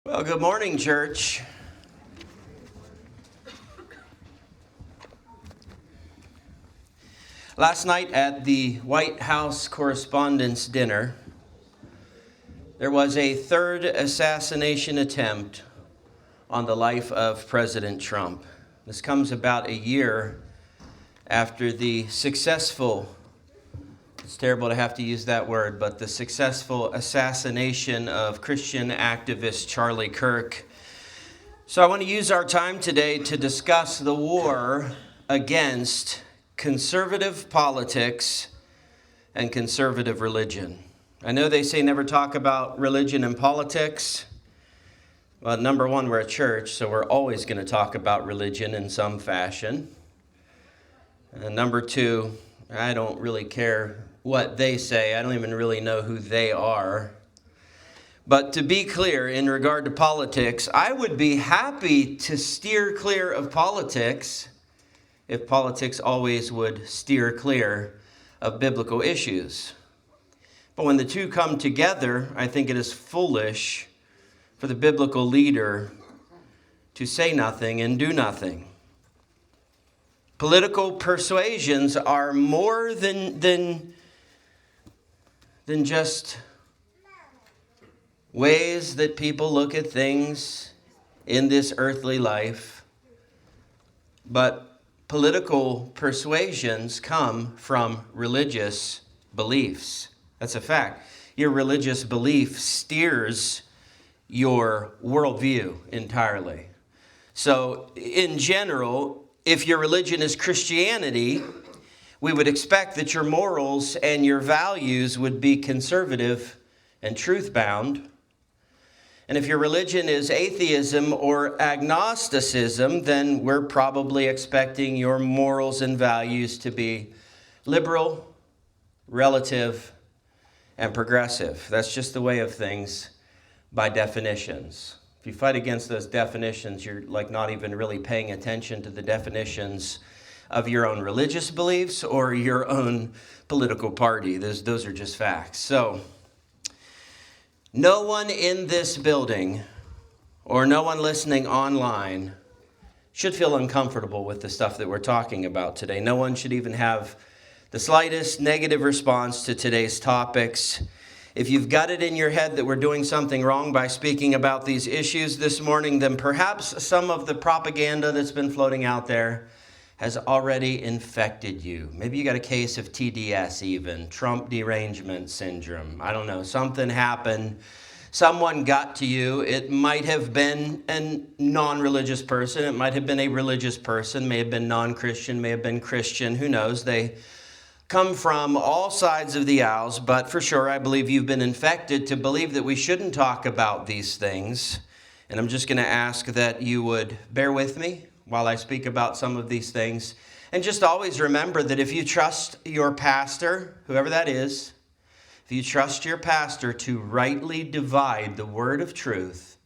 Well, good morning, church. Last night at the White House Correspondents' Dinner, there was a third assassination attempt on the life of President Trump. This comes about a year after the successful, it's terrible to have to use that word, but the successful assassination of Christian activist Charlie Kirk. So I want to use our time today to discuss the war against conservative politics and conservative religion. I know they say never talk about religion and politics. Well, number one, we're a church, so we're always going to talk about religion in some fashion. And number two, I don't really care what they say. I don't even really know who they are. But to be clear, in regard to politics, I would be happy to steer clear of politics if politics always would steer clear of biblical issues. But when the two come together, I think it is foolish for the biblical leader to say nothing and do nothing. Political persuasions are more than just ways that people look at things in this earthly life. But political persuasions come from religious beliefs. That's a fact. Your religious belief steers your worldview entirely. So, in general, if your religion is Christianity, we would expect that your morals and your values would be conservative and truth-bound. And if your religion is atheism or agnosticism, then we're probably expecting your morals and values to be liberal, relative, and progressive. That's just the way of things by definitions. If you fight against those definitions, you're like not even really paying attention to the definitions of your own religious beliefs or your own political party. Those are just facts. So, no one in this building or no one listening online should feel uncomfortable with the stuff that we're talking about today. No one should even have the slightest negative response to today's topics. If you've got it in your head that we're doing something wrong by speaking about these issues this morning, then perhaps some of the propaganda that's been floating out there has already infected you. Maybe you got a case of TDS even, Trump derangement syndrome. I don't know, something happened. Someone got to you. It might have been a non-religious person. It might have been a religious person, may have been non-Christian, may have been Christian. Who knows? They come from all sides of the aisles, but for sure I believe you've been infected to believe that we shouldn't talk about these things. And I'm just going to ask that you would bear with me while I speak about some of these things. And just always remember that if you trust your pastor, whoever that is, if you trust your pastor to rightly divide the word of truth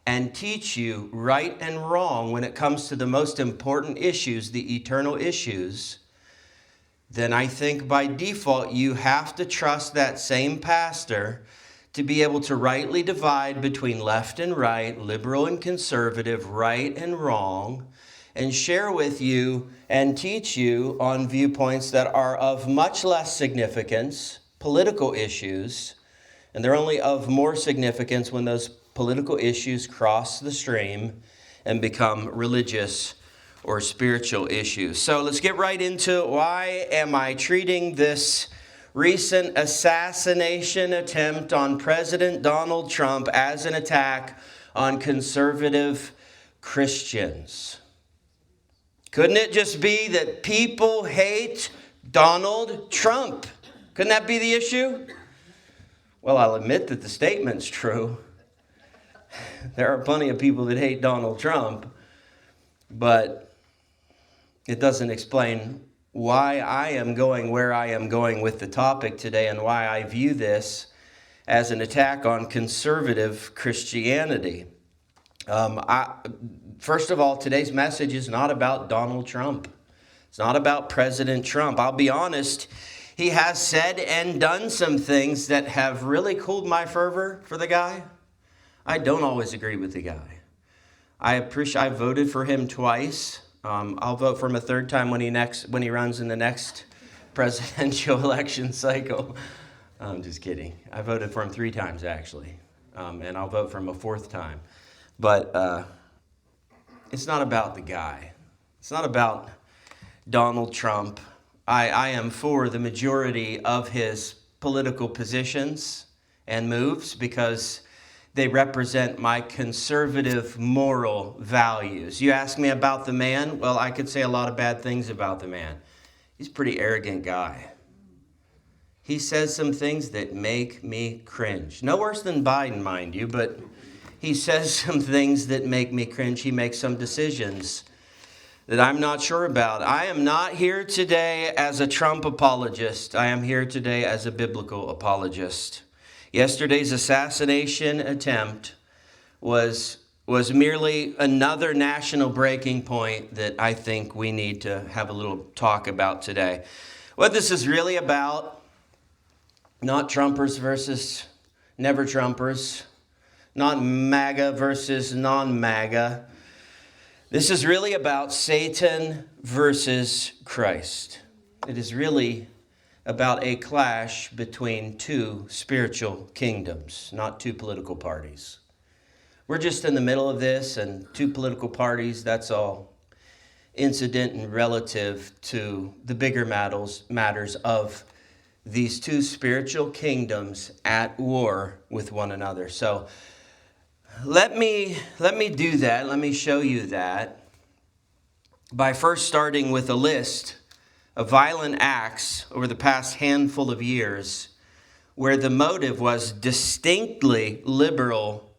and teach you right and wrong when it comes to the most important issues, the eternal issues, then I think by default you have to trust that same pastor to be able to rightly divide between left and right, liberal and conservative, right and wrong, and share with you and teach you on viewpoints that are of much less significance, political issues, and they're only of more significance when those political issues cross the stream and become religious or spiritual issues. So let's get right into why am I treating this recent assassination attempt on President Donald Trump as an attack on conservative Christians? Couldn't it just be that people hate Donald Trump? Couldn't that be the issue? Well, I'll admit that the statement's true. There are plenty of people that hate Donald Trump, but it doesn't explain why I am going where I am going with the topic today and why I view this as an attack on conservative Christianity. First of all, today's message is not about Donald Trump. It's not about President Trump. I'll be honest, he has said and done some things that have really cooled my fervor for the guy. I don't always agree with the guy. I voted for him twice. I'll vote for him a third time when he runs in the next presidential election cycle. I'm just kidding. I voted for him 3 times, actually. And I'll vote for him a 4th time. But it's not about the guy. It's not about Donald Trump. I am for the majority of his political positions and moves because they represent my conservative moral values. You ask me about the man, well, I could say a lot of bad things about the man. He's a pretty arrogant guy. He says some things that make me cringe. No worse than Biden, mind you, but he says some things that make me cringe. He makes some decisions that I'm not sure about. I am not here today as a Trump apologist. I am here today as a biblical apologist. Yesterday's assassination attempt was merely another national breaking point that I think we need to have a little talk about today. What this is really about, not Trumpers versus never Trumpers, not MAGA versus non-MAGA. This is really about Satan versus Christ. It is really about a clash between 2 spiritual kingdoms, not 2 political parties. We're just in the middle of this, and 2 political parties, that's all incident and relative to the bigger matters of these 2 spiritual kingdoms at war with one another. So let me do that. Let me show you that by first starting with a list of violent acts over the past handful of years where the motive was distinctly liberal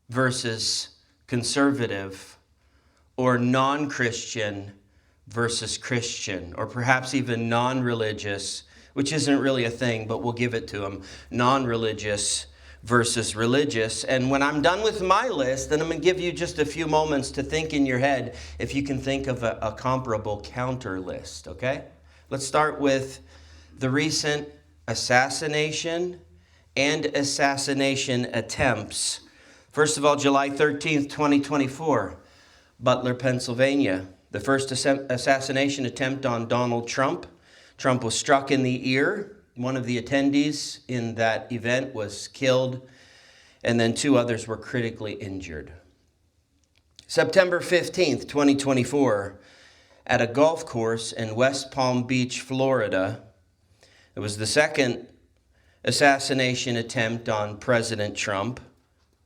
versus conservative, or non-Christian versus Christian, or perhaps even non-religious, which isn't really a thing, but we'll give it to them, non-religious versus religious. And when I'm done with my list, then I'm going to give you just a few moments to think in your head if you can think of a comparable counter list, okay? Let's start with the recent assassination and assassination attempts. First of all, July 13th, 2024, Butler, Pennsylvania. The first assassination attempt on Donald Trump. Trump was struck in the ear. One of the attendees in that event was killed, and then 2 others were critically injured. September 15th, 2024, at a golf course in West Palm Beach, Florida, it was the second assassination attempt on President Trump.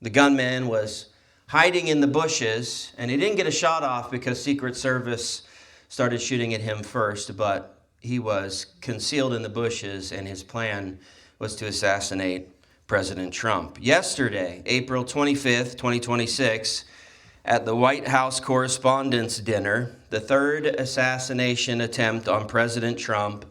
The gunman was hiding in the bushes, and he didn't get a shot off because Secret Service started shooting at him first, but he was concealed in the bushes, and his plan was to assassinate President Trump. Yesterday, April 25th, 2026, at the White House Correspondents' Dinner, the 3rd assassination attempt on President Trump.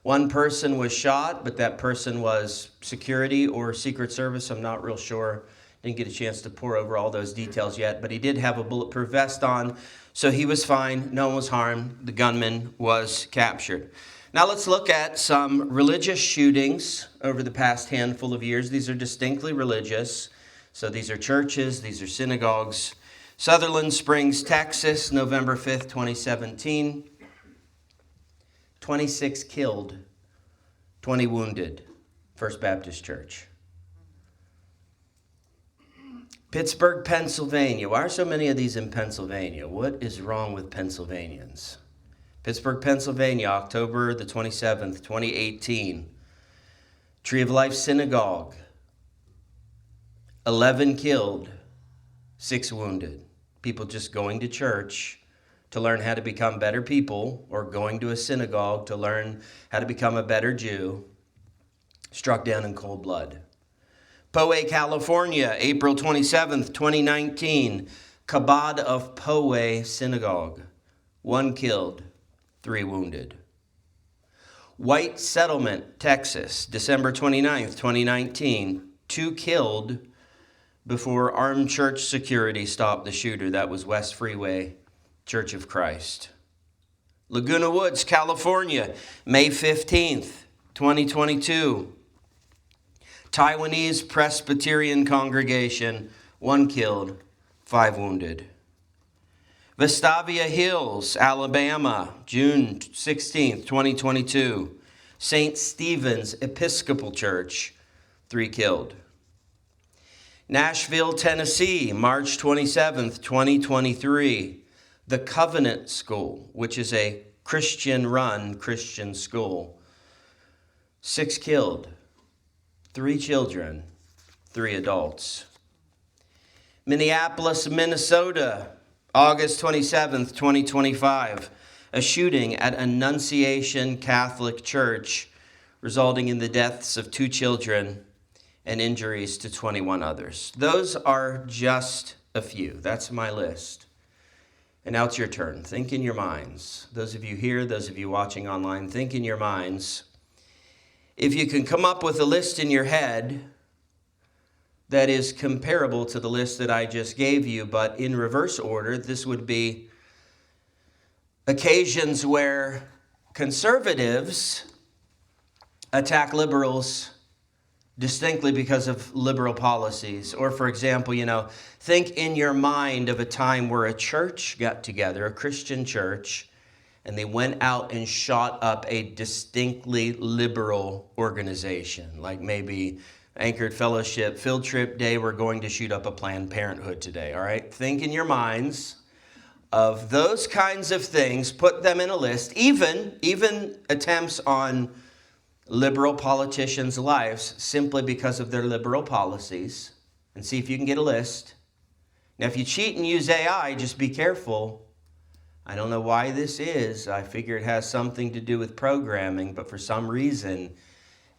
1 person was shot, but that person was security or Secret Service. I'm not real sure. Didn't get a chance to pour over all those details yet, but he did have a bulletproof vest on, so he was fine. No one was harmed. The gunman was captured. Now let's look at some religious shootings over the past handful of years. These are distinctly religious. So these are churches, these are synagogues. Sutherland Springs, Texas, November 5th, 2017. 26 killed, 20 wounded. First Baptist Church. Pittsburgh, Pennsylvania. Why are so many of these in Pennsylvania? What is wrong with Pennsylvanians? Pittsburgh, Pennsylvania, October the 27th, 2018. Tree of Life Synagogue. 11 killed, 6 wounded. People just going to church to learn how to become better people, or going to a synagogue to learn how to become a better Jew, struck down in cold blood. Poway, California, April 27th, 2019. Chabad of Poway Synagogue. 1 killed, 3 wounded. White Settlement, Texas, December 29th, 2019. 2 killed before armed church security stopped the shooter. That was West Freeway Church of Christ. Laguna Woods, California, May 15th, 2022. Taiwanese Presbyterian congregation, 1 killed, 5 wounded. Vestavia Hills, Alabama, June 16th, 2022. St. Stephen's Episcopal Church, 3 killed. Nashville, Tennessee, March 27th, 2023. The Covenant School, which is a Christian-run Christian school. 6 killed, 3 children, 3 adults. Minneapolis, Minnesota, August 27th, 2025. A shooting at Annunciation Catholic Church, resulting in the deaths of 2 children and injuries to 21 others. Those are just a few. That's my list. And now it's your turn. Think in your minds. Those of you here, those of you watching online, think in your minds. If you can come up with a list in your head that is comparable to the list that I just gave you, but in reverse order, this would be occasions where conservatives attack liberals distinctly because of liberal policies. Or, for example, think in your mind of a time where a church got together, a Christian church, and they went out and shot up a distinctly liberal organization, like maybe Anchored Fellowship, Field Trip Day, we're going to shoot up a Planned Parenthood today, all right? Think in your minds of those kinds of things, put them in a list, even attempts on liberal politicians' lives simply because of their liberal policies, and see if you can get a list. Now, if you cheat and use AI, just be careful. I don't know why this is. I figure it has something to do with programming, but for some reason,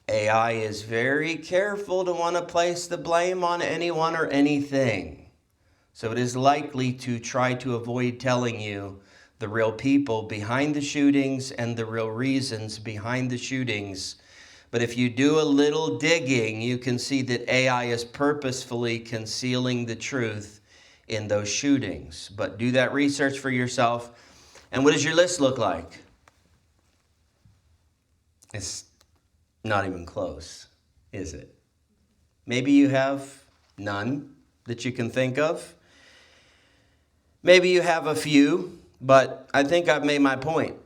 AI is very careful to want to place the blame on anyone or anything. So it is likely to try to avoid telling you the real people behind the shootings and the real reasons behind the shootings. But if you do a little digging, you can see that AI is purposefully concealing the truth in those shootings. But do that research for yourself. And what does your list look like? It's not even close, is it? Maybe you have none that you can think of. Maybe you have a few. But I think I've made my point.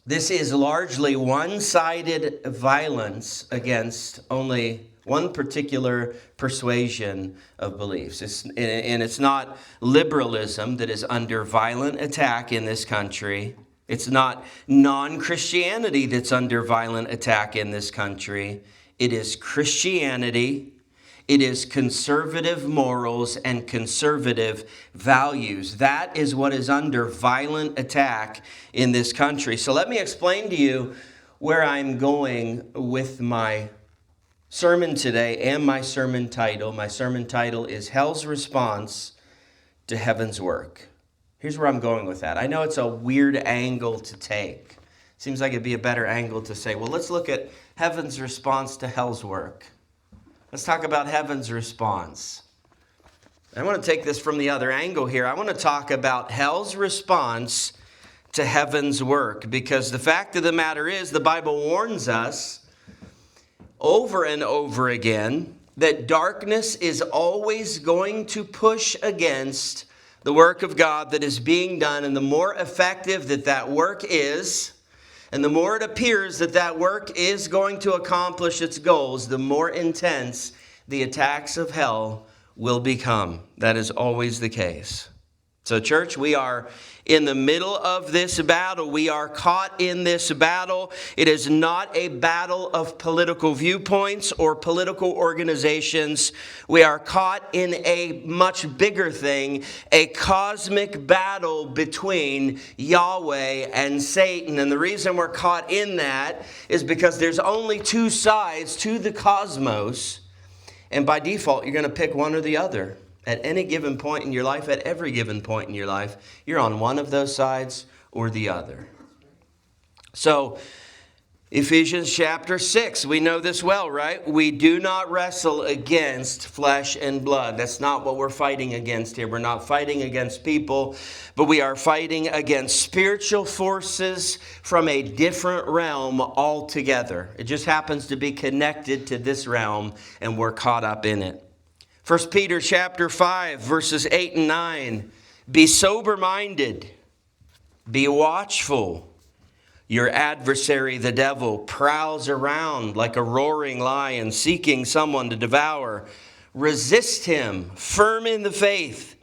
This is largely one-sided violence against only one particular persuasion of beliefs. It's not liberalism that is under violent attack in this country. It's not non-Christianity that's under violent attack in this country. It is Christianity. It is conservative morals and conservative values. That is what is under violent attack in this country. So let me explain to you where I'm going with my sermon today and my sermon title. My sermon title is Hell's Response to Heaven's Work. Here's where I'm going with that. I know it's a weird angle to take. Seems like it'd be a better angle to say, well, let's look at heaven's response to hell's work. Let's talk about heaven's response. I want to take this from the other angle here. I want to talk about hell's response to heaven's work, because the fact of the matter is the Bible warns us over and over again that darkness is always going to push against the work of God that is being done, and the more effective that work is, and the more it appears that work is going to accomplish its goals, the more intense the attacks of hell will become. That is always the case. So, church, we are in the middle of this battle. We are caught in this battle. It is not a battle of political viewpoints or political organizations. We are caught in a much bigger thing, a cosmic battle between Yahweh and Satan. And the reason we're caught in that is because there's only two sides to the cosmos. And by default, you're going to pick one or the other. At any given point in your life, at every given point in your life, you're on one of those sides or the other. So, Ephesians chapter 6, we know this well, right? We do not wrestle against flesh and blood. That's not what we're fighting against here. We're not fighting against people, but we are fighting against spiritual forces from a different realm altogether. It just happens to be connected to this realm, and we're caught up in it. 1 Peter chapter 5, verses 8 and 9. Be sober-minded, be watchful. Your adversary, the devil, prowls around like a roaring lion, seeking someone to devour. Resist him, firm in the faith,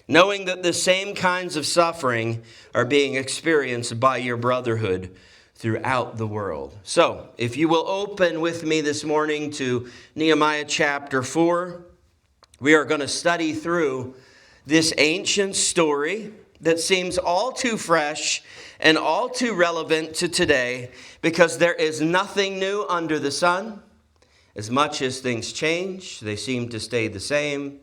knowing that the same kinds of suffering are being experienced by your brotherhood throughout the world. So, if you will open with me this morning to Nehemiah chapter 4, we are going to study through this ancient story that seems all too fresh and all too relevant to today, because there is nothing new under the sun. As much as things change, they seem to stay the same.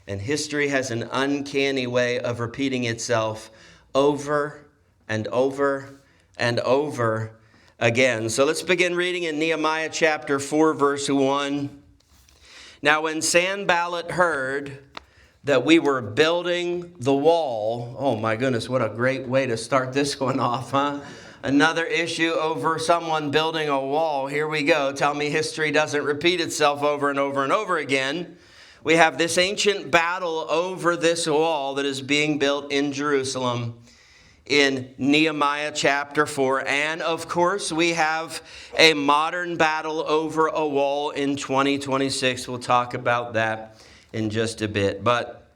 And history has an uncanny way of repeating itself over and over and over again. So let's begin reading in Nehemiah chapter 4, verse 1. Now when Sanballat heard that we were building the wall, oh my goodness, what a great way to start this one off, huh? Another issue over someone building a wall. Here we go. Tell me history doesn't repeat itself over and over and over again. We have this ancient battle over this wall that is being built in Jerusalem in Nehemiah chapter 4. And of course, we have a modern battle over a wall in 2026. We'll talk about that in just a bit. But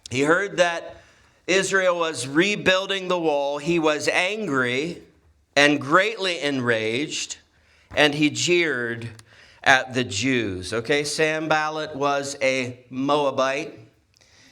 he heard that Israel was rebuilding the wall. He was angry and greatly enraged, and he jeered at the Jews. Okay, Sanballat was a Moabite.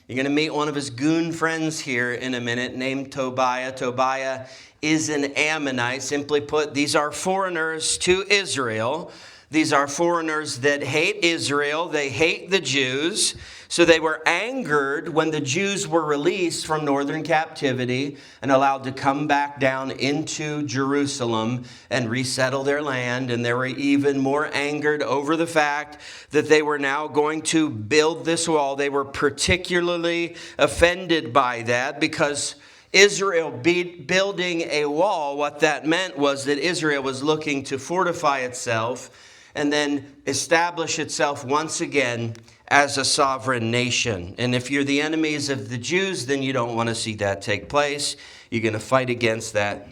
You're going to meet one of his goon friends here in a minute named Tobiah. Tobiah is an Ammonite. Simply put, these are foreigners to Israel. These are foreigners that hate Israel. They hate the Jews. So they were angered when the Jews were released from northern captivity and allowed to come back down into Jerusalem and resettle their land. And they were even more angered over the fact that they were now going to build this wall. They were particularly offended by that because Israel building a wall, what that meant was that Israel was looking to fortify itself and then establish itself once again as a sovereign nation. And if you're the enemies of the Jews, then you don't want to see that take place. You're going to fight against that.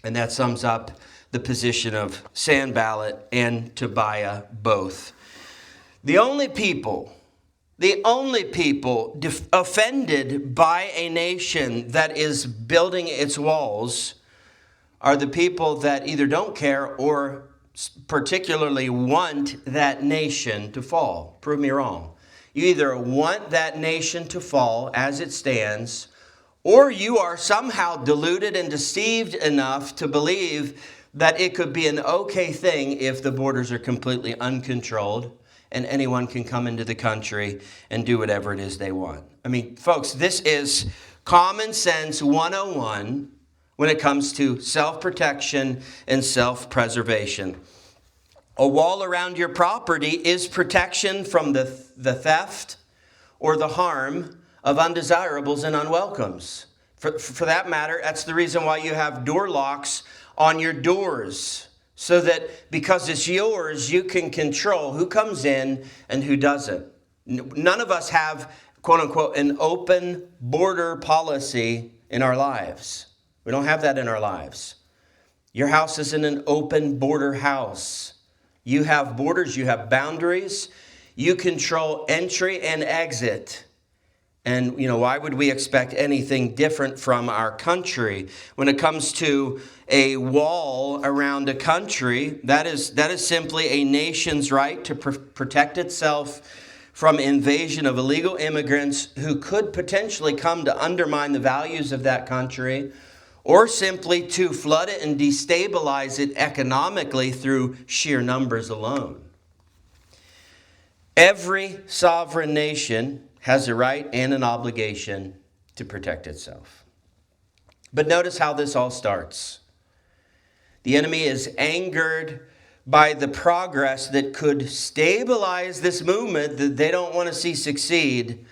And that sums up the position of Sanballat and Tobiah both. The only people offended by a nation that is building its walls are the people that either don't care or particularly want that nation to fall. Prove me wrong. You either want that nation to fall as it stands, or you are somehow deluded and deceived enough to believe that it could be an okay thing if the borders are completely uncontrolled and anyone can come into the country and do whatever it is they want. I mean, folks, this is common sense 101 when it comes to self-protection and self-preservation. A wall around your property is protection from the theft or the harm of undesirables and unwelcomes. For that matter, that's the reason why you have door locks on your doors, so that because it's yours, you can control who comes in and who doesn't. None of us have, quote unquote, an open border policy in our lives. We don't have that in our lives. Your house isn't an open border house. You have borders, you have boundaries. You control entry and exit. And, why would we expect anything different from our country? When it comes to a wall around a country, that is simply a nation's right to protect itself from invasion of illegal immigrants who could potentially come to undermine the values of that country, or simply to flood it and destabilize it economically through sheer numbers alone. Every sovereign nation has a right and an obligation to protect itself. But notice how this all starts. The enemy is angered by the progress that could stabilize this movement that they don't want to see succeed.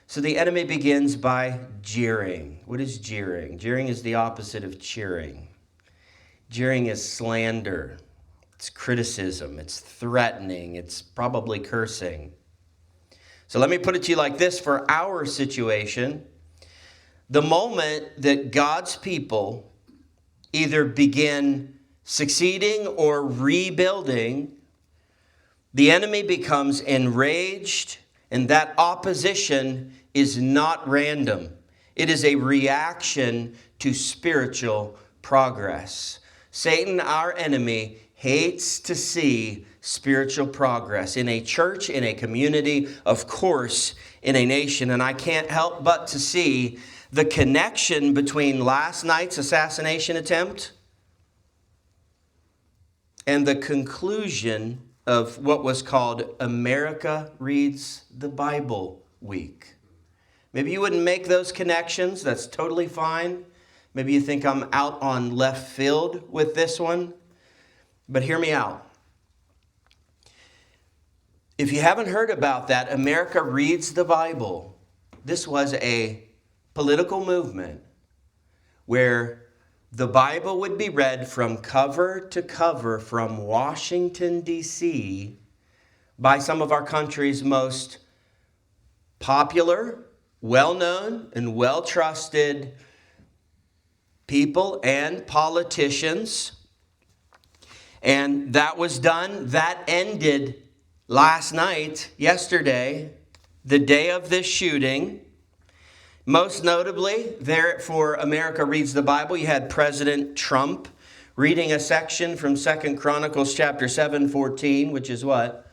So the enemy begins by jeering. What is jeering? Jeering is the opposite of cheering. Jeering is slander. It's criticism. It's threatening. It's probably cursing. So let me put it to you like this for our situation. The moment that God's people either begin succeeding or rebuilding, the enemy becomes enraged, and that opposition is not random. It is a reaction to spiritual progress. Satan, our enemy, hates to see spiritual progress in a church, in a community, of course, in a nation. And I can't help but to see the connection between last night's assassination attempt and the conclusion of what was called America Reads the Bible Week. Maybe you wouldn't make those connections. That's totally fine. Maybe you think I'm out on left field with this one. But hear me out. If you haven't heard about that, America Reads the Bible. This was a political movement where the Bible would be read from cover to cover from Washington, D.C. by some of our country's most popular, well-known, and well-trusted people and politicians. And that was done. That ended last night, yesterday, the day of this shooting. Most notably, there for America Reads the Bible, you had President Trump reading a section from 2 Chronicles chapter 7:14, which is what?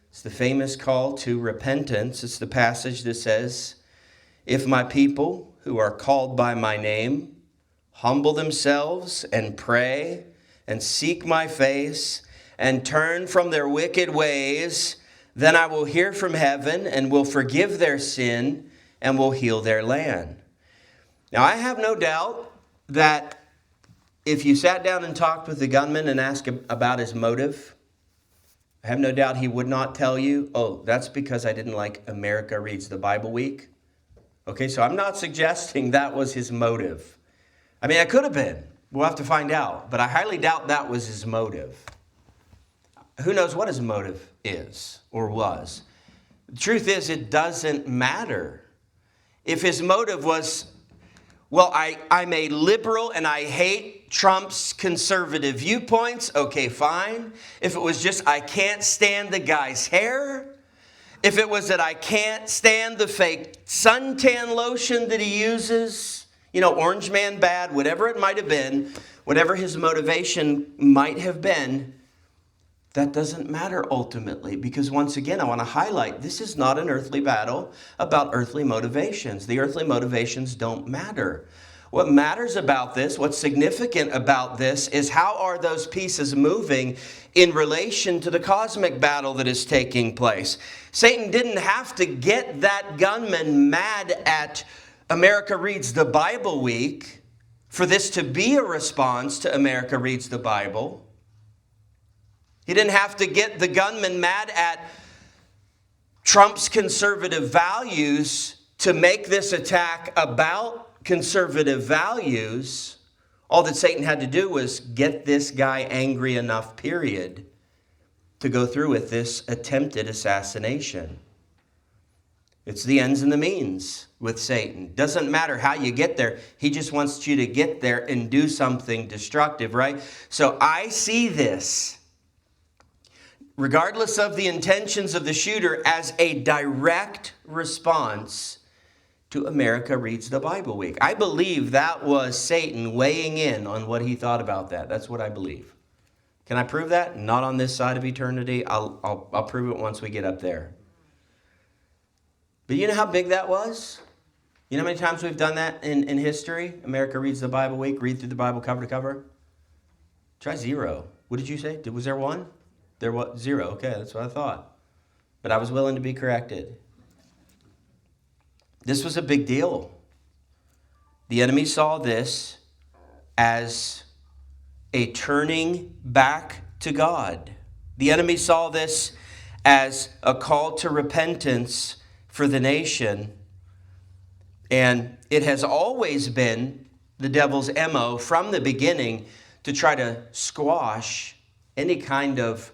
It's the famous call to repentance. It's the passage that says, "If my people who are called by my name humble themselves and pray and seek my face and turn from their wicked ways, then I will hear from heaven and will forgive their sin and will heal their land." Now, I have no doubt that if you sat down and talked with the gunman and asked him about his motive, I have no doubt he would not tell you, "Oh, that's because I didn't like America Reads the Bible Week." Okay, so I'm not suggesting that was his motive. I mean, it could have been. We'll have to find out. But I highly doubt that was his motive. Who knows what his motive is or was? The truth is, it doesn't matter. If his motive was, well, I'm a liberal and I hate Trump's conservative viewpoints, okay, fine. If it was just, I can't stand the guy's hair. If it was that I can't stand the fake suntan lotion that he uses, Orange Man bad, whatever it might have been, whatever his motivation might have been, that doesn't matter ultimately, because once again, I want to highlight, this is not an earthly battle about earthly motivations. The earthly motivations don't matter. What matters about this, what's significant about this, is how are those pieces moving in relation to the cosmic battle that is taking place. Satan didn't have to get that gunman mad at America Reads the Bible Week for this to be a response to America Reads the Bible. He didn't have to get the gunman mad at Trump's conservative values to make this attack about conservative values. All that Satan had to do was get this guy angry enough, period, to go through with this attempted assassination. It's the ends and the means with Satan. Doesn't matter how you get there. He just wants you to get there and do something destructive, right? So I see this, regardless of the intentions of the shooter, as a direct response to America Reads the Bible Week. I believe that was Satan weighing in on what he thought about that. That's what I believe. Can I prove that? Not on this side of eternity. I'll prove it once we get up there. But you know how big that was? You know how many times we've done that in history? America Reads the Bible Week, read through the Bible cover to cover. Try 0. What did you say? Was there 1? There was 0. Okay, that's what I thought. But I was willing to be corrected. This was a big deal. The enemy saw this as a turning back to God. The enemy saw this as a call to repentance for the nation. And it has always been the devil's MO from the beginning to try to squash any kind of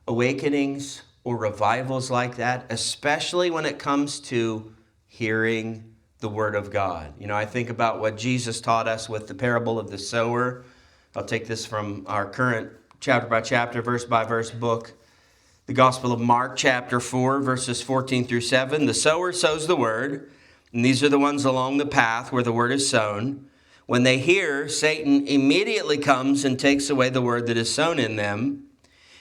awakenings or revivals like that, especially when it comes to hearing the Word of God. You know, I think about what Jesus taught us with the parable of the sower. I'll take this from our current chapter by chapter, verse by verse book. The Gospel of Mark, chapter 4, verses 14 through 7. The sower sows the word, and these are the ones along the path where the word is sown. When they hear, Satan immediately comes and takes away the word that is sown in them.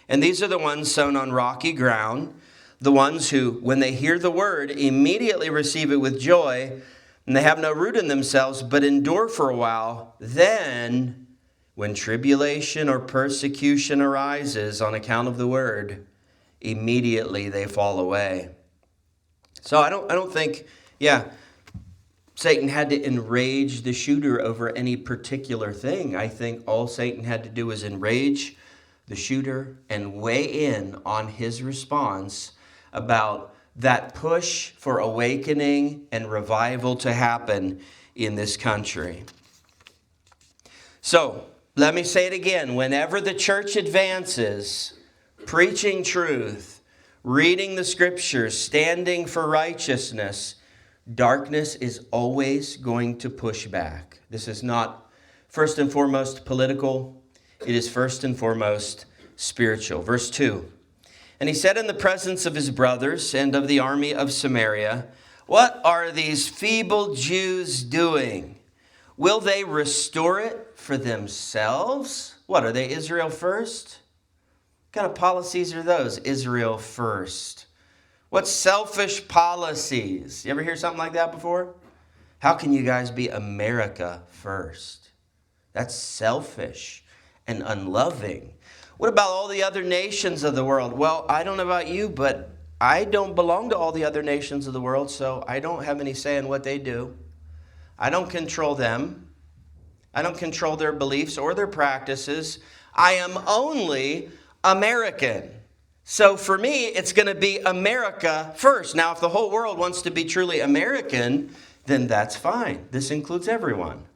And these are the ones sown on rocky ground, the ones who, when they hear the word, immediately receive it with joy, and they have no root in themselves, but endure for a while. Then, when tribulation or persecution arises on account of the word, immediately they fall away. So I don't think, Satan had to enrage the shooter over any particular thing. I think all Satan had to do was enrage the shooter and weigh in on his response about that push for awakening and revival to happen in this country. So, let me say it again. Whenever the church advances, preaching truth, reading the scriptures, standing for righteousness, darkness is always going to push back. This is not first and foremost political. It is first and foremost spiritual. Verse 2. And he said in the presence of his brothers and of the army of Samaria, "What are these feeble Jews doing? Will they restore it for themselves?" What, are they Israel first? What kind of policies are those? Israel first. What selfish policies? You ever hear something like that before? How can you guys be America first? That's selfish and unloving. What about all the other nations of the world? Well, I don't know about you, but I don't belong to all the other nations of the world, so I don't have any say in what they do. I don't control them. I don't control their beliefs or their practices. I am only American. So for me, it's going to be America first. Now, if the whole world wants to be truly American, then that's fine. This includes everyone.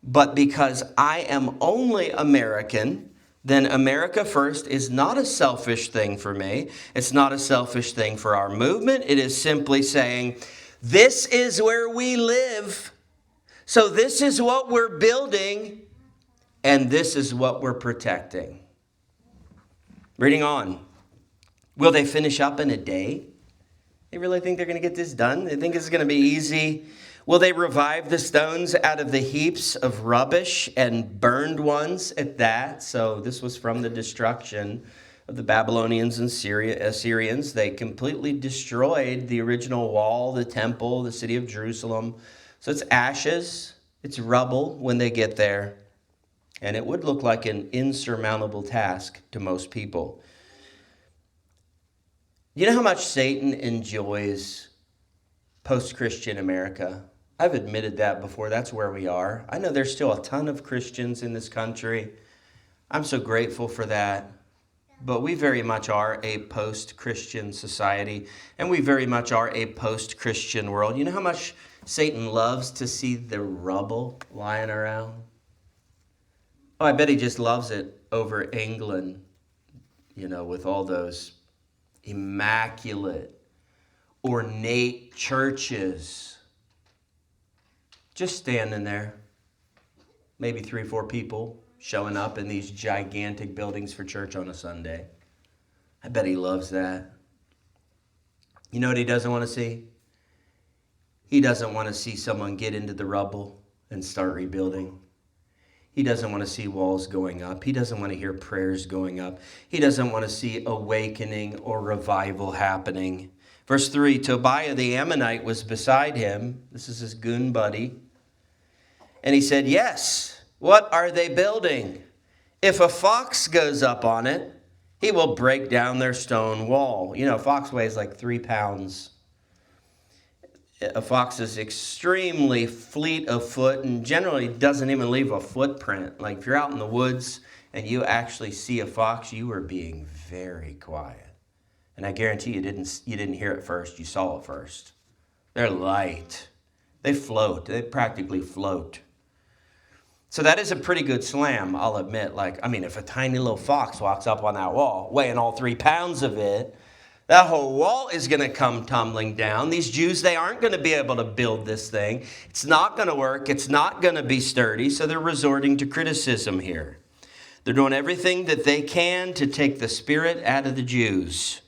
But because I am only American, then America first is not a selfish thing for me. It's not a selfish thing for our movement. It is simply saying, this is where we live. So this is what we're building, and this is what we're protecting. Reading on. Will they finish up in a day? They really think they're going to get this done? They think it's going to be easy? Will they revive the stones out of the heaps of rubbish and burned ones at that? So this was from the destruction of the Babylonians and Assyrians. They completely destroyed the original wall, the temple, the city of Jerusalem. So it's ashes, it's rubble when they get there. And it would look like an insurmountable task to most people. You know how much Satan enjoys post-Christian America? I've admitted that before. That's where we are. I know there's still a ton of Christians in this country. I'm so grateful for that. But we very much are a post-Christian society, and we very much are a post-Christian world. You know how much Satan loves to see the rubble lying around? Oh, I bet he just loves it over England, with all those immaculate, ornate churches. Just standing there. Maybe 3 or 4 people showing up in these gigantic buildings for church on a Sunday. I bet he loves that. You know what he doesn't want to see? He doesn't want to see someone get into the rubble and start rebuilding. He doesn't want to see walls going up. He doesn't want to hear prayers going up. He doesn't want to see awakening or revival happening. Verse 3, Tobiah the Ammonite was beside him. This is his goon buddy. And he said, yes, what are they building? If a fox goes up on it, he will break down their stone wall. A fox weighs like 3 pounds. A fox is extremely fleet of foot and generally doesn't even leave a footprint. Like if you're out in the woods and you actually see a fox, you are being very quiet. And I guarantee you didn't hear it first, you saw it first. They're light. They float. They practically float. So that is a pretty good slam, I'll admit. If a tiny little fox walks up on that wall, weighing all 3 pounds of it, That whole wall is going to come tumbling down. These Jews, they aren't going to be able to build this thing. It's not going to work. It's not going to be sturdy. So they're resorting to criticism here. They're doing everything that they can to take the spirit out of the Jews.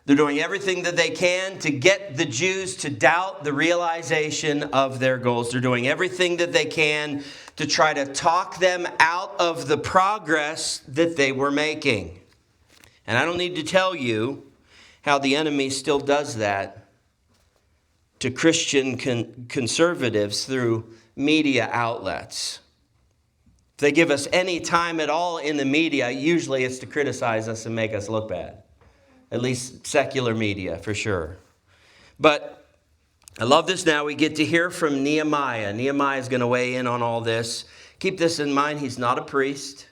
They're doing everything that they can to get the Jews to doubt the realization of their goals. They're doing everything that they can to try to talk them out of the progress that they were making. And I don't need to tell you how the enemy still does that to Christian conservatives through media outlets. If they give us any time at all in the media, usually it's to criticize us and make us look bad. At least secular media, for sure. But I love this now. We get to hear from Nehemiah. Nehemiah is going to weigh in on all this. Keep this in mind. He's not a priest.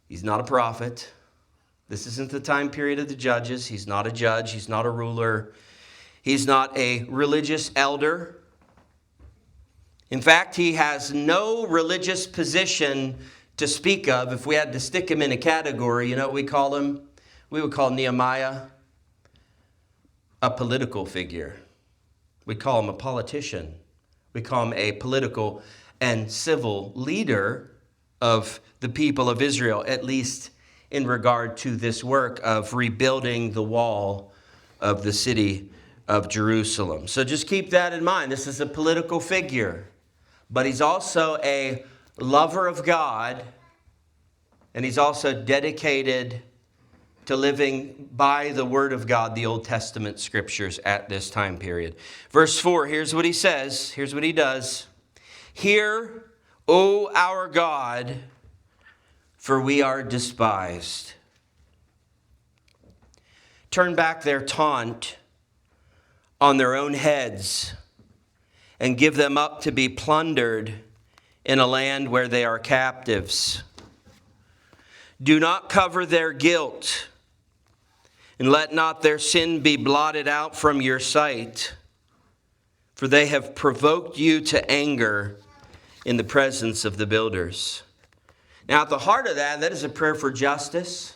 He's not a prophet. This isn't the time period of the judges. He's not a judge. He's not a ruler. He's not a religious elder. In fact, he has no religious position to speak of. If we had to stick him in a category, you know what we call him? We would call Nehemiah a political figure. We call him a politician. We call him a political and civil leader of the people of Israel, at least in regard to this work of rebuilding the wall of the city of Jerusalem. So just keep that in mind. This is a political figure, but he's also a lover of God, and he's also dedicated to living by the word of God, the Old Testament scriptures at this time period. Verse 4, here's what he says. Here's what he does. Hear, O our God, for we are despised. Turn back their taunt on their own heads and give them up to be plundered in a land where they are captives. Do not cover their guilt, and let not their sin be blotted out from your sight, for they have provoked you to anger in the presence of the builders. Now, at the heart of that is a prayer for justice.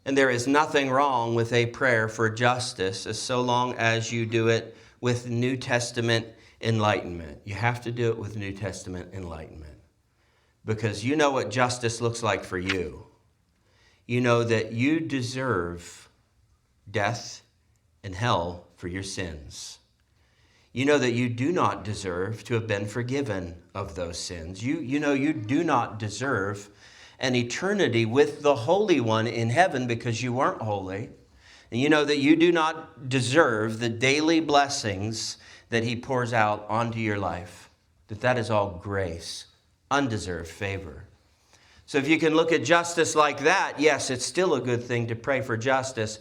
And there is nothing wrong with a prayer for justice, as so long as you do it with New Testament enlightenment. You have to do it with New Testament enlightenment. Because you know what justice looks like for you. You know that you deserve death and hell for your sins. You know that you do not deserve to have been forgiven of those sins. You know you do not deserve an eternity with the Holy One in heaven because you weren't holy. And you know that you do not deserve the daily blessings that he pours out onto your life. That is all grace, undeserved favor. So if you can look at justice like that, yes, it's still a good thing to pray for justice.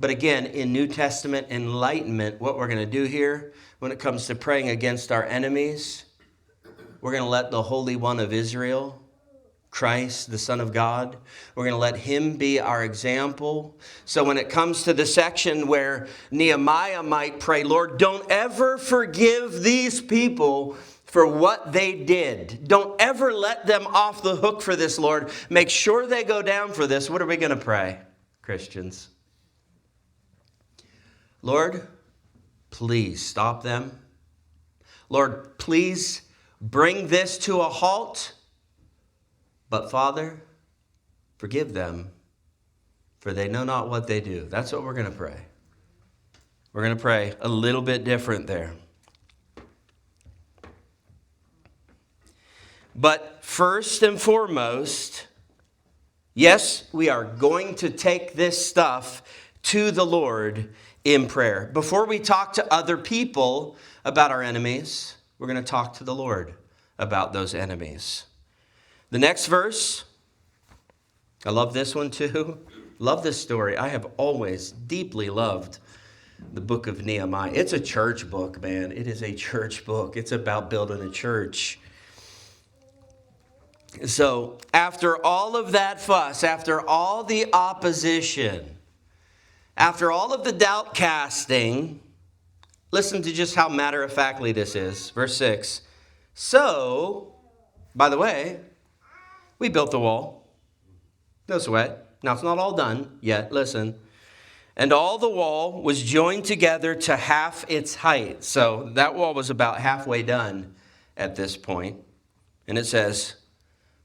But again, in New Testament enlightenment, what we're going to do here when it comes to praying against our enemies, we're going to let the Holy One of Israel, Christ, the Son of God, we're going to let him be our example. So when it comes to the section where Nehemiah might pray, Lord, don't ever forgive these people for what they did. Don't ever let them off the hook for this, Lord. Make sure they go down for this. What are we going to pray, Christians? Lord, please stop them. Lord, please bring this to a halt. But Father, forgive them, for they know not what they do. That's what we're going to pray. We're going to pray a little bit different there. But first and foremost, yes, we are going to take this stuff to the Lord in prayer. Before we talk to other people about our enemies, we're going to talk to the Lord about those enemies. The next verse, I love this one too. Love this story. I have always deeply loved the book of Nehemiah. It's a church book, man. It is a church book. It's about building a church. So after all of that fuss, after all the opposition, after all of the doubt casting, listen to just how matter-of-factly this is. Verse 6. So, by the way, we built the wall. No sweat. Now, it's not all done yet. Listen. And all the wall was joined together to half its height. So that wall was about halfway done at this point. And it says,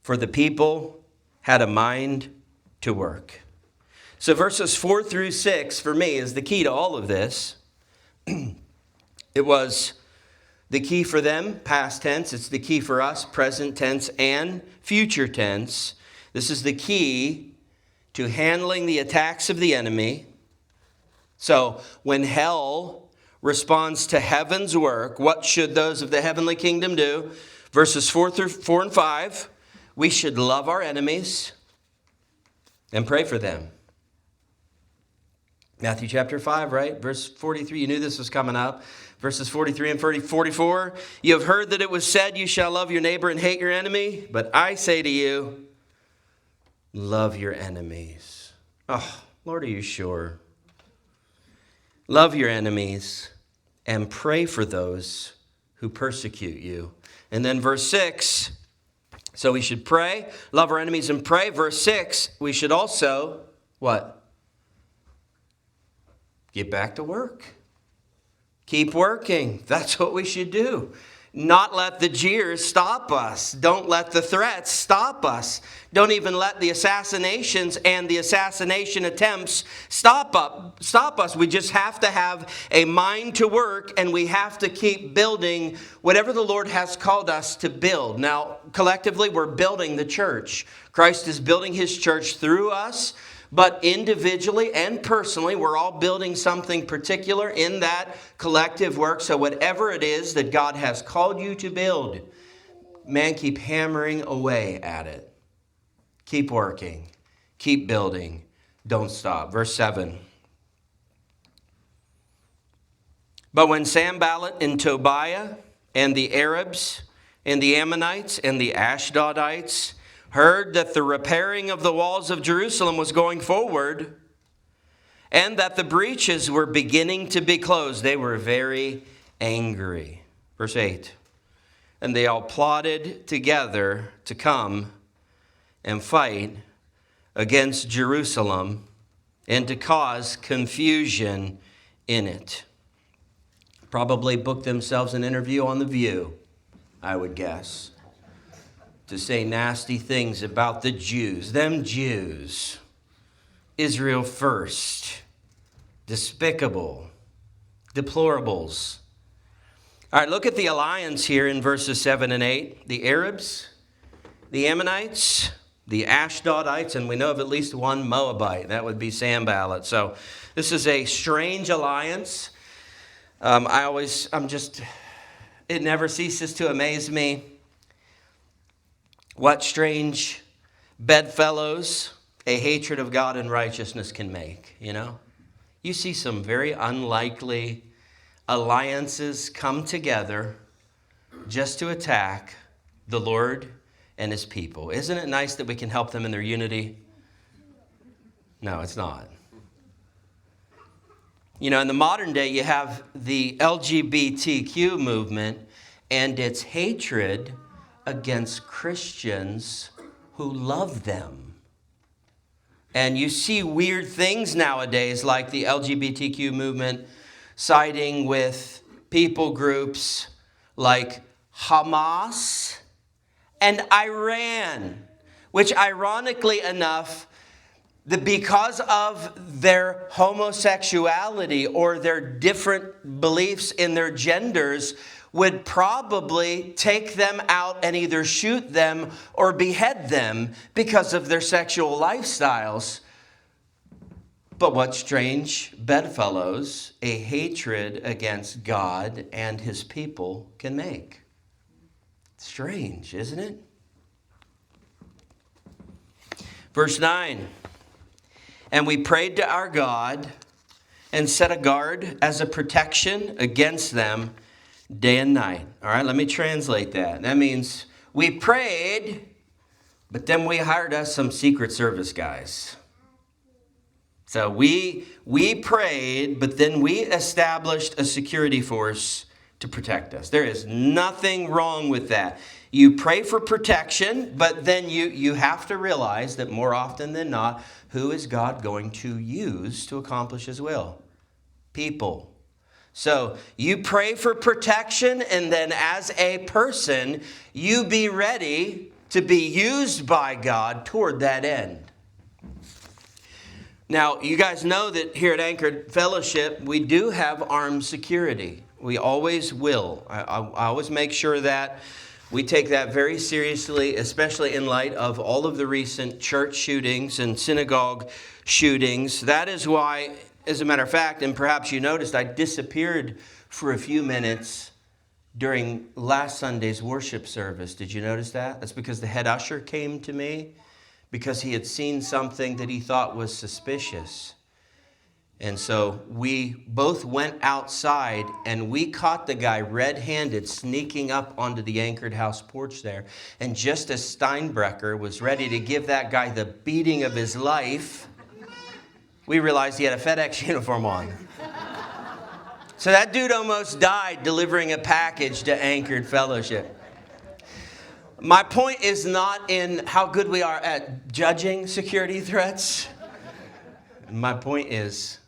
for the people had a mind to work. So verses 4 through 6, for me, is the key to all of this. It was the key for them, past tense. It's the key for us, present tense and future tense. This is the key to handling the attacks of the enemy. So when hell responds to heaven's work, what should those of the heavenly kingdom do? Verses 4 and 5, we should love our enemies and pray for them. Matthew chapter 5, right? Verse 43, you knew this was coming up. Verses 43 and 44, you have heard that it was said, you shall love your neighbor and hate your enemy. But I say to you, love your enemies. Oh, Lord, are you sure? Love your enemies and pray for those who persecute you. And then verse 6, so we should pray, love our enemies and pray. Verse 6, we should also, what? Get back to work. Keep working. That's what we should do. Not let the jeers stop us. Don't let the threats stop us. Don't even let the assassinations and the assassination attempts stop us. We just have to have a mind to work, and we have to keep building whatever the Lord has called us to build. Now, collectively, we're building the church. Christ is building his church through us. But individually and personally, we're all building something particular in that collective work. So whatever it is that God has called you to build, man, keep hammering away at it. Keep working. Keep building. Don't stop. Verse 7. But when Sanballat and Tobiah and the Arabs and the Ammonites and the Ashdodites heard that the repairing of the walls of Jerusalem was going forward and that the breaches were beginning to be closed, they were very angry. Verse 8. And they all plotted together to come and fight against Jerusalem and to cause confusion in it. Probably booked themselves an interview on The View, I would guess, to say nasty things about the Jews. Them Jews. Israel first. Despicable. Deplorables. All right, look at the alliance here in verses 7 and 8. The Arabs, the Ammonites, the Ashdodites, and we know of at least one Moabite. That would be Sanballat. So this is a strange alliance. It never ceases to amaze me what strange bedfellows a hatred of God and righteousness can make, you know? You see some very unlikely alliances come together just to attack the Lord and his people. Isn't it nice that we can help them in their unity? No, it's not. You know, in the modern day, you have the LGBTQ movement and its hatred against Christians who love them. And you see weird things nowadays, like the LGBTQ movement siding with people groups like Hamas and Iran, which ironically enough, because of their homosexuality or their different beliefs in their genders, would probably take them out and either shoot them or behead them because of their sexual lifestyles. But what strange bedfellows a hatred against God and his people can make. Strange, isn't it? Verse 9. And we prayed to our God and set a guard as a protection against them day and night. All right, let me translate that. That means we prayed, but then we hired us some Secret Service guys. So we prayed, but then we established a security force to protect us. There is nothing wrong with that. You pray for protection, but then you have to realize that more often than not, who is God going to use to accomplish his will? People. So you pray for protection, and then as a person, you be ready to be used by God toward that end. Now, you guys know that here at Anchored Fellowship, we do have armed security. We always will. I always make sure that we take that very seriously, especially in light of all of the recent church shootings and synagogue shootings. That is why, as a matter of fact, and perhaps you noticed, I disappeared for a few minutes during last Sunday's worship service. Did you notice that? That's because the head usher came to me because he had seen something that he thought was suspicious. And so we both went outside, and we caught the guy red-handed sneaking up onto the Anchored House porch there. And just as Steinbrecher was ready to give that guy the beating of his life, we realized he had a FedEx uniform on. So that dude almost died delivering a package to Anchored Fellowship. My point is not in how good we are at judging security threats. My point is,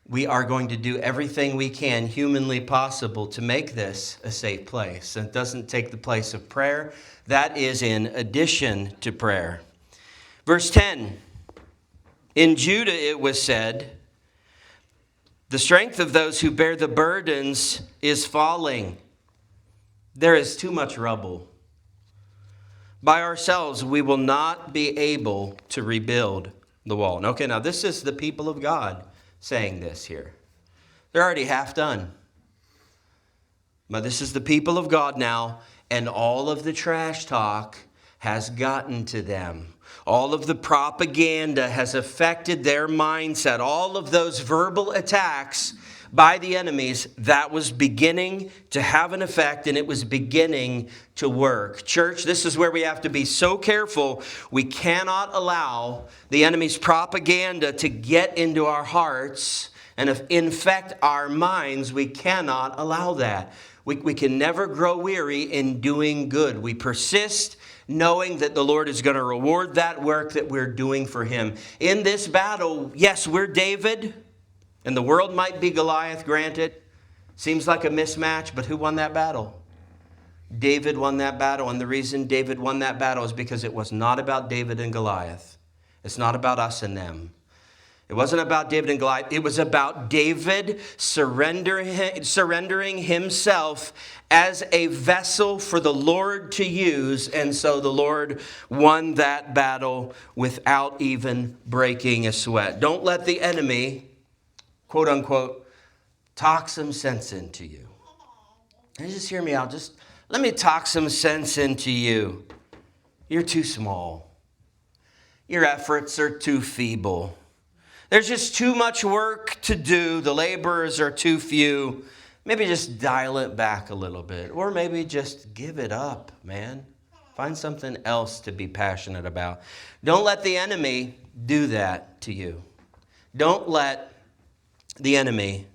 we are going to do everything we can humanly possible to make this a safe place. It doesn't take the place of prayer. That is in addition to prayer. Verse 10, in Judah it was said, the strength of those who bear the burdens is falling. There is too much rubble. By ourselves we will not be able to rebuild the wall. Okay, now this is the people of God saying this here. They're already half done. But this is the people of God now, and all of the trash talk has gotten to them. All of the propaganda has affected their mindset. All of those verbal attacks by the enemies, that was beginning to have an effect, and it was beginning to work. Church, this is where we have to be so careful. We cannot allow the enemy's propaganda to get into our hearts and infect our minds. We cannot allow that. We can never grow weary in doing good. We persist knowing that the Lord is going to reward that work that we're doing for him. In this battle, yes, we're David, and the world might be Goliath, granted. Seems like a mismatch, but who won that battle? David won that battle, and the reason David won that battle is because it was not about David and Goliath. It's not about us and them. It wasn't about David and Goliath. It was about David surrendering himself as a vessel for the Lord to use. And so the Lord won that battle without even breaking a sweat. Don't let the enemy, quote unquote, talk some sense into you. And just hear me out. Just let me talk some sense into you. You're too small. Your efforts are too feeble. There's just too much work to do. The laborers are too few. Maybe just dial it back a little bit. Or maybe just give it up, man. Find something else to be passionate about. Don't let the enemy do that to you. Don't let the enemy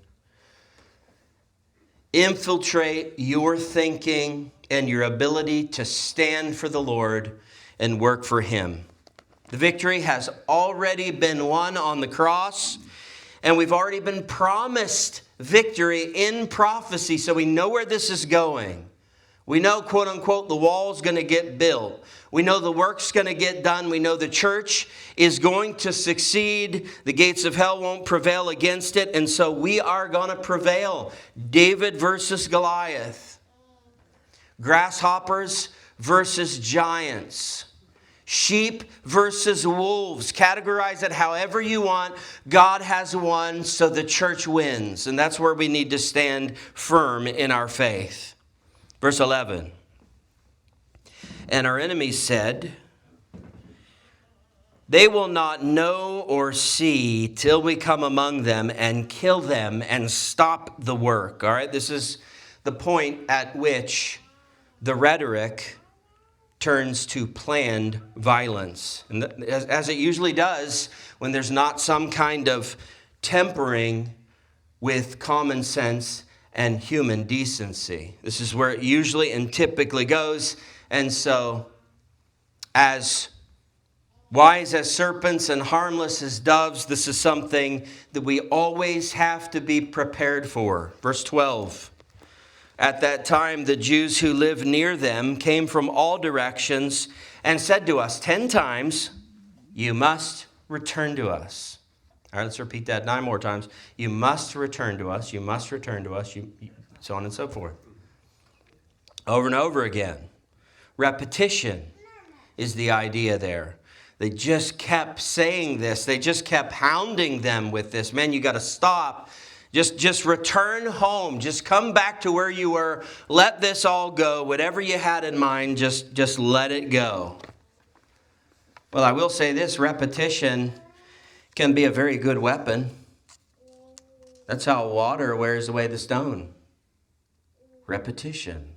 infiltrate your thinking and your ability to stand for the Lord and work for him. The victory has already been won on the cross, and we've already been promised victory in prophecy, so we know where this is going. We know, quote unquote, the wall's going to get built. We know the work's going to get done. We know the church is going to succeed. The gates of hell won't prevail against it, and so we are going to prevail. David versus Goliath. Grasshoppers versus giants. Sheep versus wolves. Categorize it however you want. God has won, so the church wins. And that's where we need to stand firm in our faith. Verse 11. And our enemies said, they will not know or see till we come among them and kill them and stop the work. All right, this is the point at which the rhetoric turns to planned violence. And as it usually does when there's not some kind of tempering with common sense and human decency. This is where it usually and typically goes. And so, as wise as serpents and harmless as doves, this is something that we always have to be prepared for. Verse 12. At that time, the Jews who lived near them came from all directions and said to us 10 times, "You must return to us." All right, let's repeat that 9 more times. You must return to us. You must return to us. So on and so forth. Over and over again. Repetition is the idea there. They just kept saying this. They just kept hounding them with this. Man, you got to stop. Just return home. Just come back to where you were. Let this all go. Whatever you had in mind, just let it go. Well, I will say this. Repetition can be a very good weapon. That's how water wears away the stone. Repetition.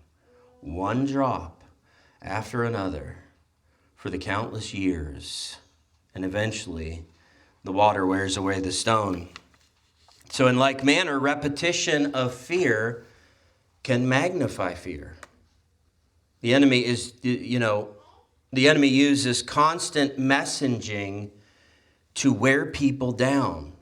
One drop after another for the countless years. And eventually, the water wears away the stone. So in like manner, repetition of fear can magnify fear. The enemy uses constant messaging to wear people down.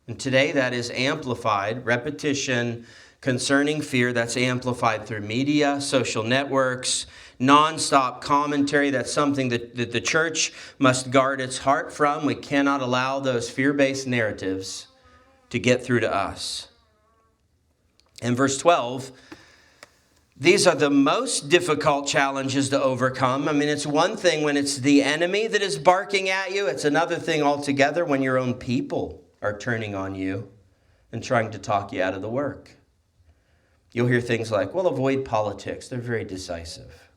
And today that is amplified. Repetition concerning fear, that's amplified through media, social networks, nonstop commentary. That's something that the church must guard its heart from. We cannot allow those fear-based narratives to get through to us. In verse 12, these are the most difficult challenges to overcome. I mean, it's one thing when it's the enemy that is barking at you. It's another thing altogether when your own people are turning on you and trying to talk you out of the work. You'll hear things like, well, avoid politics. They're very decisive.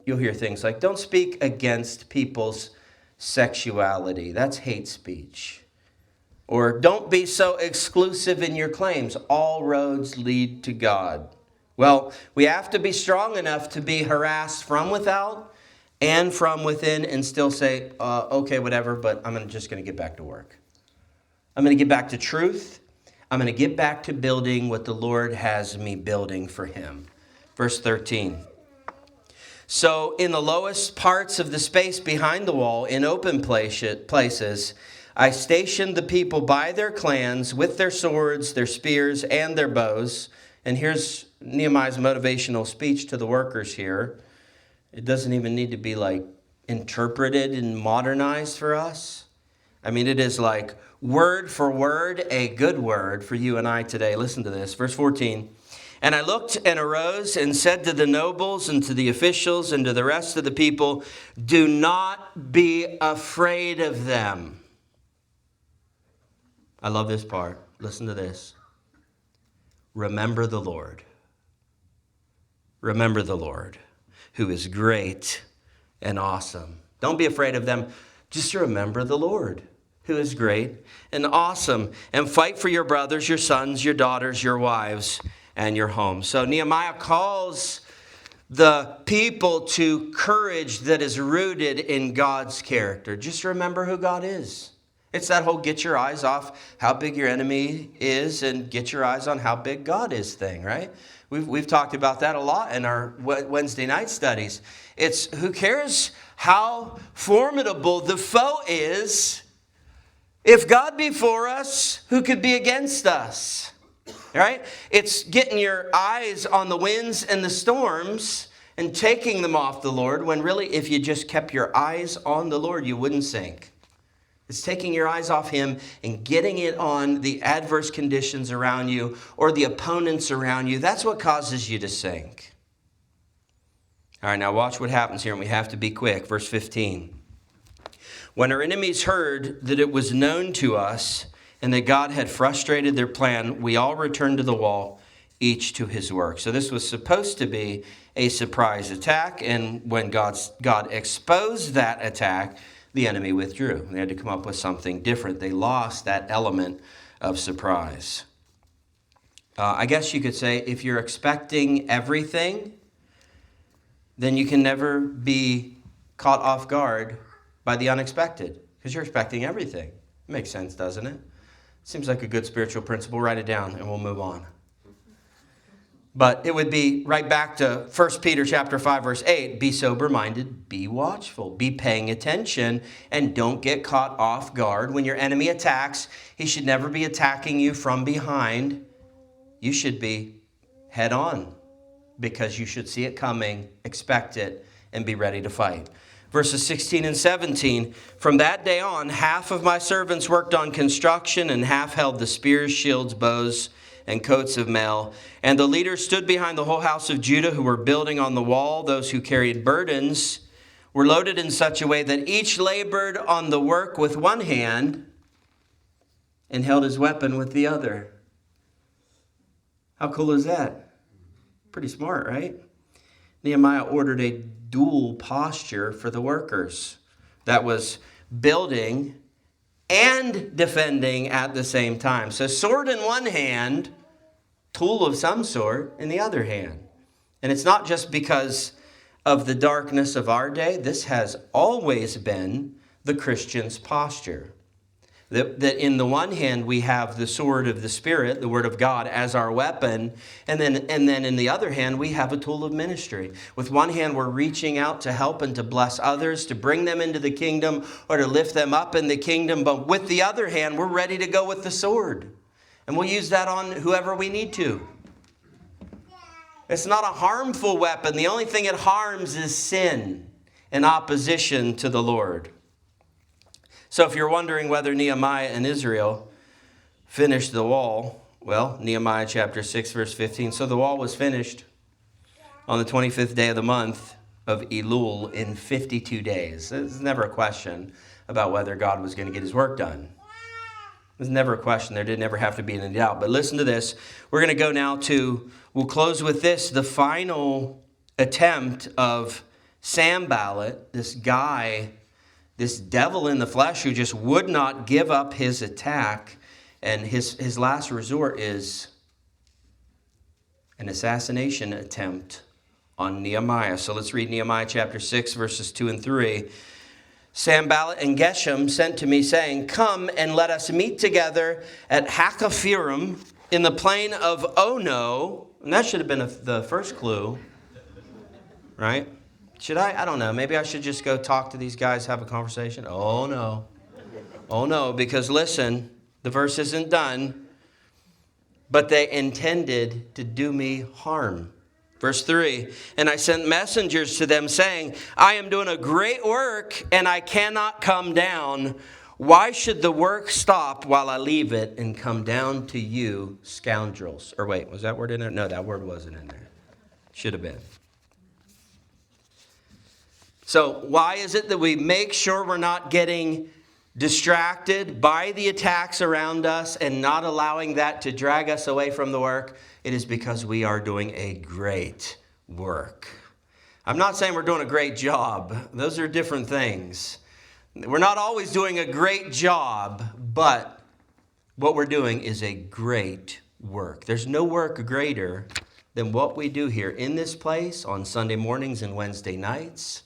You'll hear things like, don't speak against people's sexuality. That's hate speech. Or don't be so exclusive in your claims. All roads lead to God. Well, we have to be strong enough to be harassed from without and from within and still say, okay, whatever, but I'm just going to get back to work. I'm going to get back to truth. I'm going to get back to building what the Lord has me building for him. Verse 13. So in the lowest parts of the space behind the wall, in open places, I stationed the people by their clans with their swords, their spears, and their bows. And here's Nehemiah's motivational speech to the workers here. It doesn't even need to be like interpreted and modernized for us. I mean, it is like word for word, a good word for you and I today. Listen to this. Verse 14. And I looked and arose and said to the nobles and to the officials and to the rest of the people, do not be afraid of them. I love this part. Listen to this. Remember the Lord. Remember the Lord, who is great and awesome. Don't be afraid of them. Just remember the Lord, who is great and awesome. And fight for your brothers, your sons, your daughters, your wives, and your homes. So Nehemiah calls the people to courage that is rooted in God's character. Just remember who God is. It's that whole get your eyes off how big your enemy is and get your eyes on how big God is thing, right? We've talked about that a lot in our Wednesday night studies. It's who cares how formidable the foe is. If God be for us, who could be against us? Right? It's getting your eyes on the winds and the storms and taking them off the Lord, when really if you just kept your eyes on the Lord, you wouldn't sink. It's taking your eyes off him and getting it on the adverse conditions around you or the opponents around you. That's what causes you to sink. All right, now watch what happens here, and we have to be quick. Verse 15. When our enemies heard that it was known to us and that God had frustrated their plan, we all returned to the wall, each to his work. So this was supposed to be a surprise attack, and when God exposed that attack, the enemy withdrew. They had to come up with something different. They lost that element of surprise. I guess you could say if you're expecting everything, then you can never be caught off guard by the unexpected, because you're expecting everything. It makes sense, doesn't it? Seems like a good spiritual principle. Write it down and we'll move on. But it would be right back to 1 Peter chapter 5, verse 8. Be sober-minded, be watchful, be paying attention, and don't get caught off guard. When your enemy attacks, he should never be attacking you from behind. You should be head on, because you should see it coming, expect it, and be ready to fight. Verses 16 and 17, from that day on, half of my servants worked on construction, and half held the spears, shields, bows, and coats of mail. And the leaders stood behind the whole house of Judah who were building on the wall. Those who carried burdens were loaded in such a way that each labored on the work with one hand and held his weapon with the other. How cool is that? Pretty smart, right? Nehemiah ordered a dual posture for the workers. That was building and defending at the same time. So sword in one hand, tool of some sort in the other hand. And it's not just because of the darkness of our day. This has always been the Christian's posture. That in the one hand we have the sword of the Spirit, the Word of God, as our weapon. And then in the other hand, we have a tool of ministry. With one hand, we're reaching out to help and to bless others, to bring them into the kingdom or to lift them up in the kingdom. But with the other hand, we're ready to go with the sword. And we'll use that on whoever we need to. It's not a harmful weapon. The only thing it harms is sin and opposition to the Lord. So if you're wondering whether Nehemiah and Israel finished the wall, well, Nehemiah chapter 6, verse 15. So the wall was finished on the 25th day of the month of Elul in 52 days. There's never a question about whether God was going to get his work done. There's never a question. There did never have to be any doubt. But listen to this. We're going to go now to, we'll close with this, the final attempt of Sanballat, this guy, this devil in the flesh who just would not give up his attack. And his last resort is an assassination attempt on Nehemiah. So let's read Nehemiah chapter 6, verses 2 and 3. Sanballat and Geshem sent to me, saying, come and let us meet together at Hakkephirim in the plain of Ono. And that should have been the first clue, right? Should I don't know. Maybe I should just go talk to these guys, have a conversation. Oh, no. Oh, no, because listen, the verse isn't done. But they intended to do me harm. Verse 3, and I sent messengers to them saying, I am doing a great work and I cannot come down. Why should the work stop while I leave it and come down to you, scoundrels? Or wait, was that word in there? No, that word wasn't in there. Should have been. So why is it that we make sure we're not getting distracted by the attacks around us and not allowing that to drag us away from the work? It is because we are doing a great work. I'm not saying we're doing a great job. Those are different things. We're not always doing a great job, but what we're doing is a great work. There's no work greater than what we do here in this place on Sunday mornings and Wednesday nights,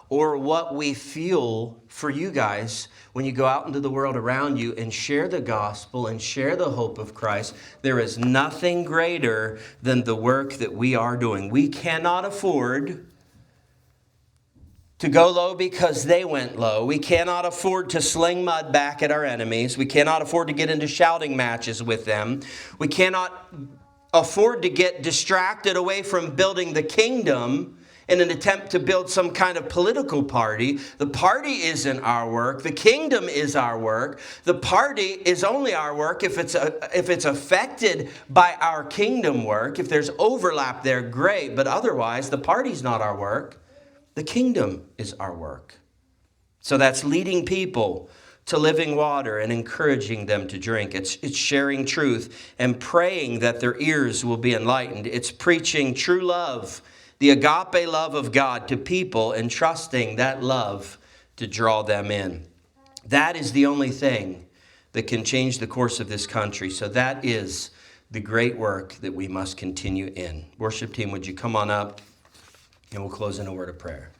or what we feel for you guys when you go out into the world around you and share the gospel and share the hope of Christ. There is nothing greater than the work that we are doing. We cannot afford to go low because they went low. We cannot afford to sling mud back at our enemies. We cannot afford to get into shouting matches with them. We cannot afford to get distracted away from building the kingdom in an attempt to build some kind of political party. The party isn't our work. The kingdom is our work. The party is only our work if it's affected by our kingdom work. If there's overlap there, great. But otherwise, the party's not our work. The kingdom is our work. So that's leading people to living water and encouraging them to drink. It's sharing truth and praying that their ears will be enlightened. It's preaching true love, the agape love of God to people, and trusting that love to draw them in. That is the only thing that can change the course of this country. So that is the great work that we must continue in. Worship team, would you come on up, and we'll close in a word of prayer.